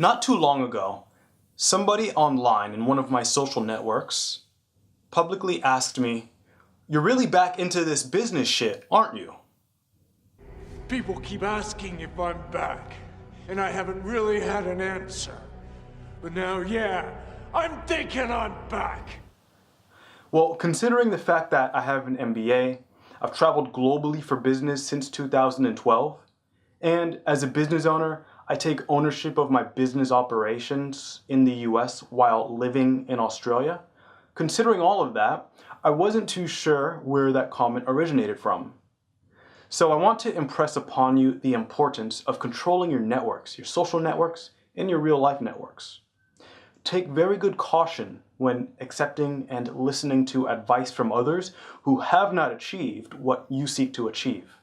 Not too long ago, somebody online in one of my social networks publicly asked me, "You're really back into this business shit, aren't you?" People keep asking if I'm back, and I haven't really had an answer. But now, yeah, I'm thinking I'm back. Well, considering the fact that I have an MBA, I've traveled globally for business since 2012, and as a business owner, I take ownership of my business operations in the US while living in Australia. Considering all of that, I wasn't too sure where that comment originated from. So I want to impress upon you the importance of controlling your networks, your social networks, and your real life networks. Take very good caution when accepting and listening to advice from others who have not achieved what you seek to achieve.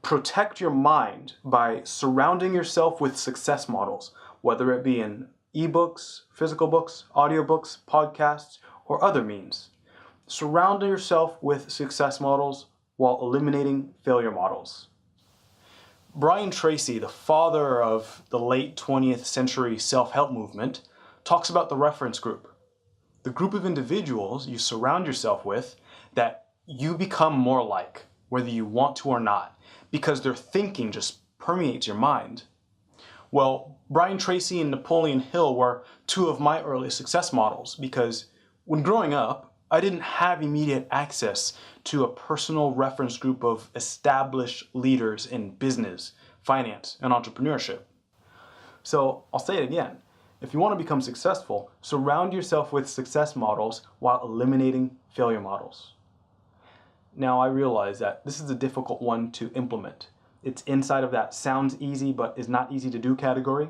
Protect your mind by surrounding yourself with success models, whether it be in ebooks, physical books, audiobooks, podcasts, or other means. Surround yourself with success models while eliminating failure models. Brian Tracy, the father of the late 20th century self-help movement, talks about the reference group. The group of individuals you surround yourself with that you become more like, whether you want to or not, because their thinking just permeates your mind. Well, Brian Tracy and Napoleon Hill were two of my early success models because when growing up, I didn't have immediate access to a personal reference group of established leaders in business, finance, and entrepreneurship. So I'll say it again. If you want to become successful, surround yourself with success models while eliminating failure models. Now I realize that this is a difficult one to implement. It's inside of that sounds easy but is not easy to do category.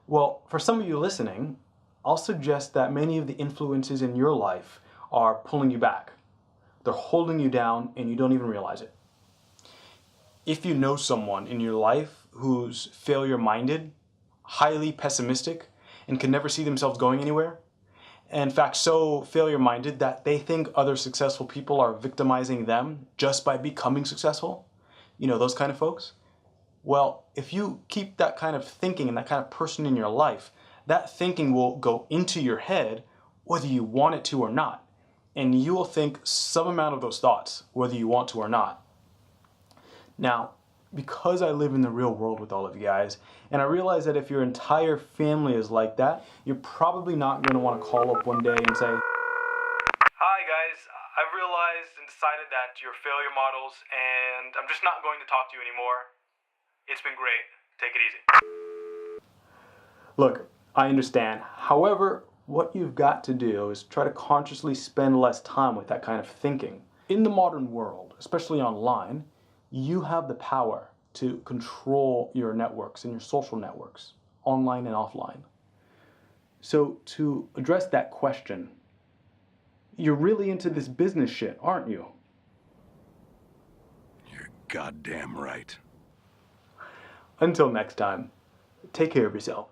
Well, for some of you listening, I'll suggest that many of the influences in your life are pulling you back. They're holding you down and you don't even realize it. If you know someone in your life who's failure-minded, highly pessimistic, and can never see themselves going anywhere, in fact, so failure-minded that they think other successful people are victimizing them just by becoming successful, those kind of folks. Well, if you keep that kind of thinking and that kind of person in your life, that thinking will go into your head whether you want it to or not. And you will think some amount of those thoughts, whether you want to or not. Now, because I live in the real world with all of you guys, and I realize that if your entire family is like that, you're probably not going to want to call up one day and say, "Hi guys, I've realized and decided that you're failure models and I'm just not going to talk to you anymore. It's been great. Take it easy." Look, I understand. However, what you've got to do is try to consciously spend less time with that kind of thinking. In the modern world, especially online, you have the power to control your networks and your social networks, online and offline. So to address that question, you're really into this business shit, aren't you? You're goddamn right. Until next time, take care of yourself.